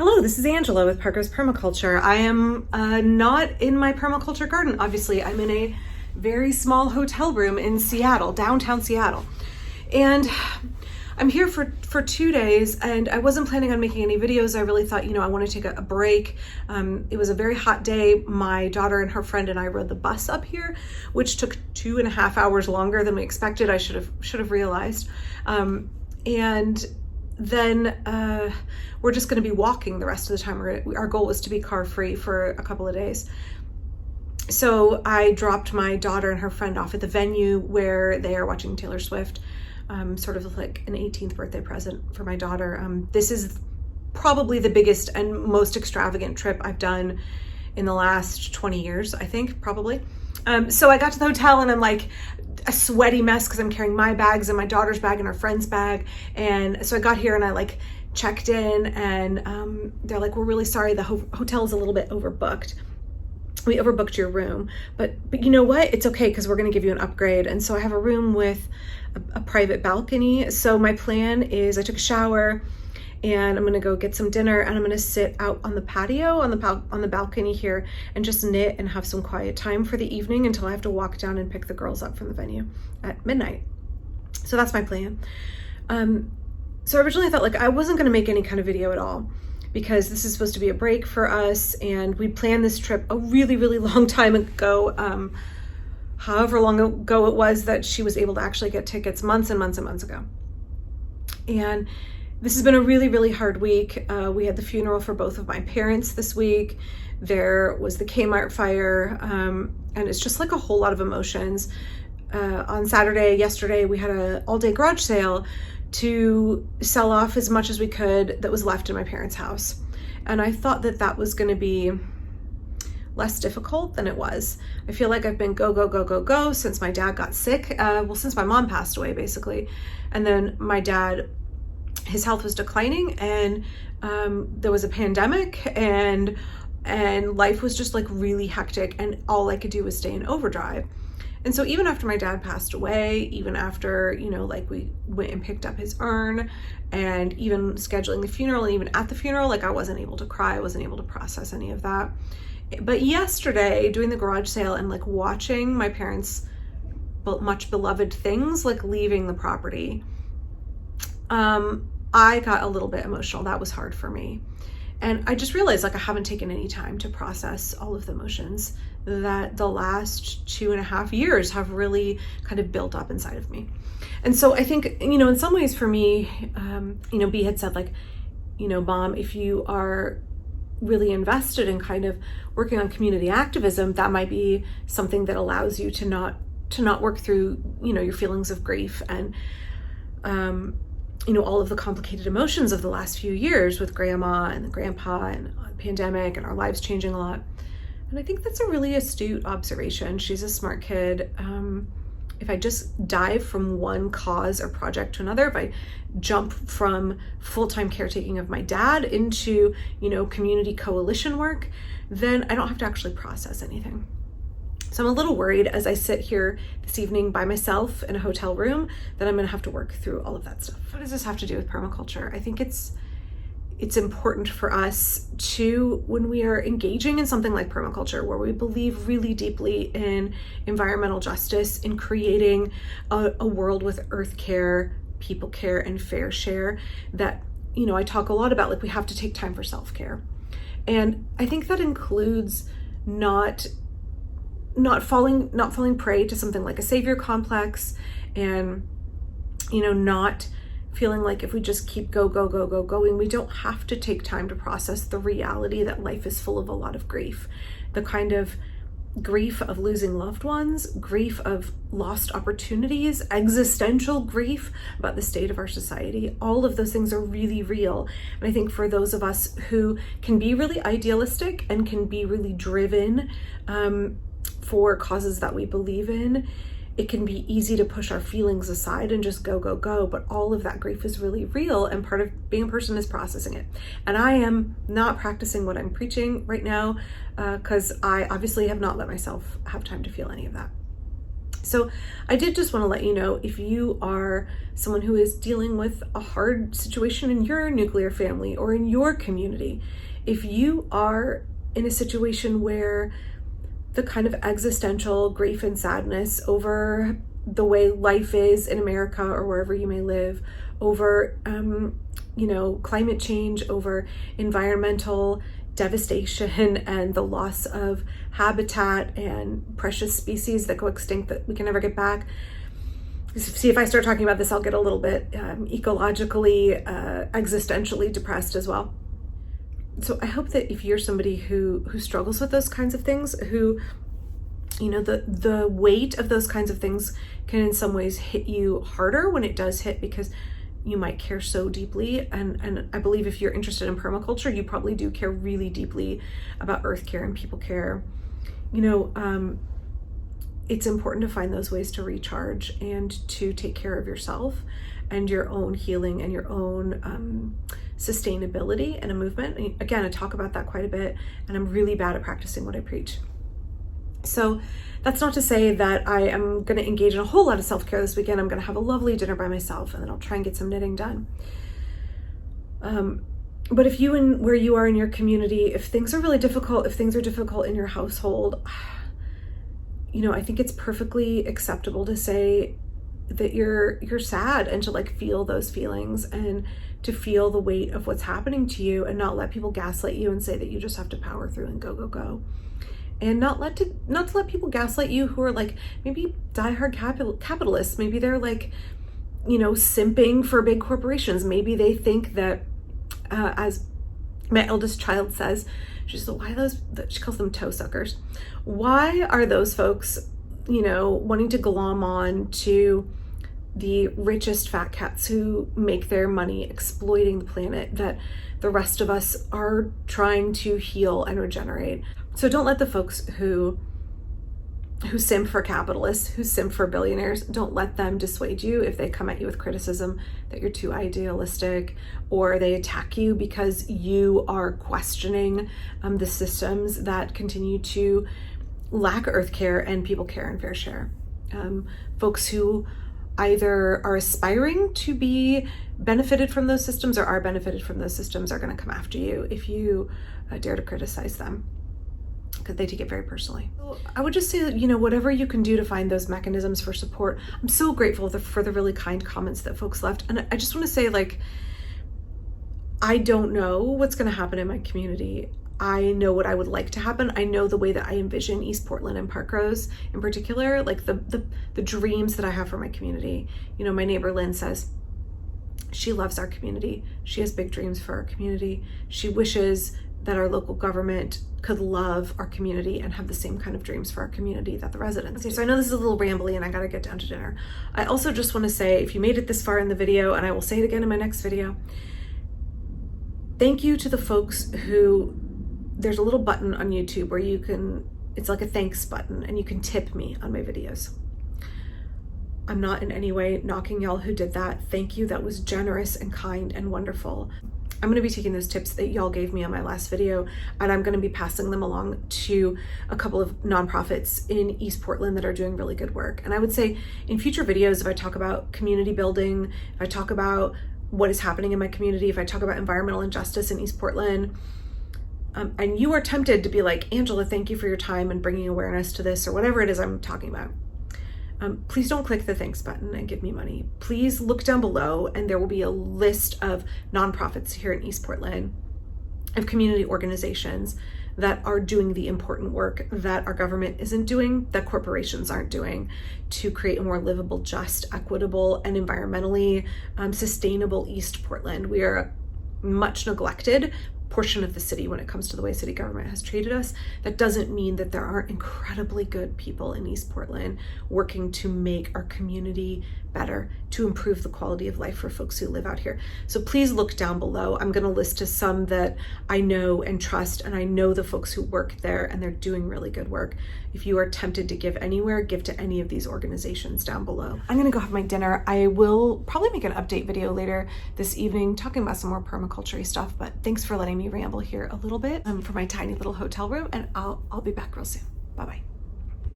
Hello, this is Angela with Parker's Permaculture. I am not in my permaculture garden, obviously. I'm in a very small hotel room in Seattle, downtown Seattle. And I'm here for 2 days, and I wasn't planning on making any videos. I really thought, I want to take a break. It was a very hot day. My daughter and her friend and I rode the bus up here, which took 2.5 hours longer than we expected. I should have realized. And then we're just going to be walking the rest of the time. Our goal was to be car free for a couple of days. So I dropped my daughter and her friend off at the venue where they are watching Taylor Swift, sort of like an 18th birthday present for my daughter. This is probably the biggest and most extravagant trip I've done in the last 20 years, I think, probably. So I got to the hotel and I'm like a sweaty mess because I'm carrying my bags and my daughter's bag and her friend's bag. And so I got here and I checked in, and they're like, we're really sorry, the hotel is a little bit overbooked. We overbooked your room, but you know what? It's okay because we're going to give you an upgrade. And so I have a room with a private balcony. So my plan is I took a shower and I'm going to go get some dinner, and I'm going to sit out on the patio on the balcony here and just knit and have some quiet time for the evening until I have to walk down and pick the girls up from the venue at midnight. So that's my plan. So originally I thought I wasn't going to make any kind of video at all, because this is supposed to be a break for us, and we planned this trip a really, really long time ago, however long ago it was that she was able to actually get tickets, months and months and months ago. And this has been a really, really hard week. We had the funeral for both of my parents this week. There was the Kmart fire, and it's just a whole lot of emotions. On yesterday, we had an all-day garage sale to sell off as much as we could that was left in my parents' house. And I thought that was going to be less difficult than it was. I feel like I've been go since my dad got sick. Since my mom passed away, basically. And then my dad, his health was declining, and there was a pandemic, and life was just really hectic, and all I could do was stay in overdrive. And so even after my dad passed away, even after, we went and picked up his urn, and even scheduling the funeral, and even at the funeral, I wasn't able to cry, I wasn't able to process any of that. But yesterday, doing the garage sale and watching my parents' much beloved things leaving the property, I got a little bit emotional. That was hard for me. And I just realized I haven't taken any time to process all of the emotions that the last 2.5 years have really kind of built up inside of me. And so I think, in some ways for me, B had said Mom, if you are really invested in kind of working on community activism, that might be something that allows you to not work through, your feelings of grief and, all of the complicated emotions of the last few years with grandma and the grandpa and the pandemic and our lives changing a lot. And I think that's a really astute observation. She's a smart kid. If I just dive from one cause or project to another, if I jump from full-time caretaking of my dad into, community coalition work, then I don't have to actually process anything. So I'm a little worried as I sit here this evening by myself in a hotel room that I'm going to have to work through all of that stuff. What does this have to do with permaculture? I think it's important for us to, when we are engaging in something like permaculture, where we believe really deeply in environmental justice, in creating a world with earth care, people care, and fair share, that, I talk a lot about, we have to take time for self-care. And I think that includes not falling prey to something like a savior complex, and not feeling if we just keep going, we don't have to take time to process the reality that life is full of a lot of grief. The kind of grief of losing loved ones, grief of lost opportunities, existential grief about the state of our society. All of those things are really real. And I think for those of us who can be really idealistic and can be really driven for causes that we believe in, it can be easy to push our feelings aside and just go. But all of that grief is really real, and part of being a person is processing it. And I am not practicing what I'm preaching right now, because I obviously have not let myself have time to feel any of that. So I did just want to let you know, if you are someone who is dealing with a hard situation in your nuclear family or in your community, if you are in a situation where the kind of existential grief and sadness over the way life is in America or wherever you may live, over climate change, over environmental devastation and the loss of habitat and precious species that go extinct that we can never get back. See, if I start talking about this, I'll get a little bit ecologically, existentially depressed as well. So I hope that if you're somebody who struggles with those kinds of things, who, the weight of those kinds of things can in some ways hit you harder when it does hit, because you might care so deeply. And I believe if you're interested in permaculture, you probably do care really deeply about earth care and people care. It's important to find those ways to recharge and to take care of yourself and your own healing and your own sustainability and a movement. And again, I talk about that quite a bit, and I'm really bad at practicing what I preach. So that's not to say that I am going to engage in a whole lot of self-care this weekend. I'm going to have a lovely dinner by myself, and then I'll try and get some knitting done. But if you and where you are in your community, if things are really difficult, if things are difficult in your household, I think it's perfectly acceptable to say that you're sad, and to feel those feelings and to feel the weight of what's happening to you, and not let people gaslight you and say that you just have to power through and go. And not to let people gaslight you who are maybe diehard capitalists. Maybe they're simping for big corporations. Maybe they think that, as my eldest child says, she says, she calls them toe suckers. Why are those folks, wanting to glom on to the richest fat cats who make their money exploiting the planet that the rest of us are trying to heal and regenerate? So don't let the folks who simp for capitalists, who simp for billionaires, don't let them dissuade you if they come at you with criticism that you're too idealistic, or they attack you because you are questioning the systems that continue to lack earth care and people care and fair share. Folks who either are aspiring to be benefited from those systems or are benefited from those systems are going to come after you if you dare to criticize them, because they take it very personally. So I would just say that, whatever you can do to find those mechanisms for support. I'm so grateful for the really kind comments that folks left. And I just want to say, I don't know what's going to happen in my community. I know what I would like to happen. I know the way that I envision East Portland and Parkrose in particular, the dreams that I have for my community. My neighbor Lynn says she loves our community. She has big dreams for our community. She wishes that our local government could love our community and have the same kind of dreams for our community that the residents do. So I know this is a little rambly and I gotta get down to dinner. I also just wanna say, if you made it this far in the video, and I will say it again in my next video, thank you to the folks who, there's a little button on YouTube where it's like a thanks button, and you can tip me on my videos. I'm not in any way knocking y'all who did that. Thank you, that was generous and kind and wonderful. I'm going to be taking those tips that y'all gave me on my last video, and I'm going to be passing them along to a couple of nonprofits in East Portland that are doing really good work. And I would say in future videos, if I talk about community building, if I talk about what is happening in my community, if I talk about environmental injustice in East Portland, and you are tempted to be like, Angela, thank you for your time and bringing awareness to this, or whatever it is I'm talking about, please don't click the thanks button and give me money. Please look down below, and there will be a list of nonprofits here in East Portland, of community organizations that are doing the important work that our government isn't doing, that corporations aren't doing, to create a more livable, just, equitable, and environmentally sustainable East Portland. We are a much neglected portion of the city when it comes to the way city government has treated us. That doesn't mean that there aren't incredibly good people in East Portland working to make our community better, to improve the quality of life for folks who live out here. So please look down below. I'm going to list to some that I know and trust, and I know the folks who work there, and they're doing really good work. If you are tempted to give anywhere, give to any of these organizations down below. I'm going to go have my dinner. I will probably make an update video later this evening talking about some more permaculture stuff, but thanks for letting me ramble here a little bit for my tiny little hotel room, and I'll be back real soon. Bye-bye.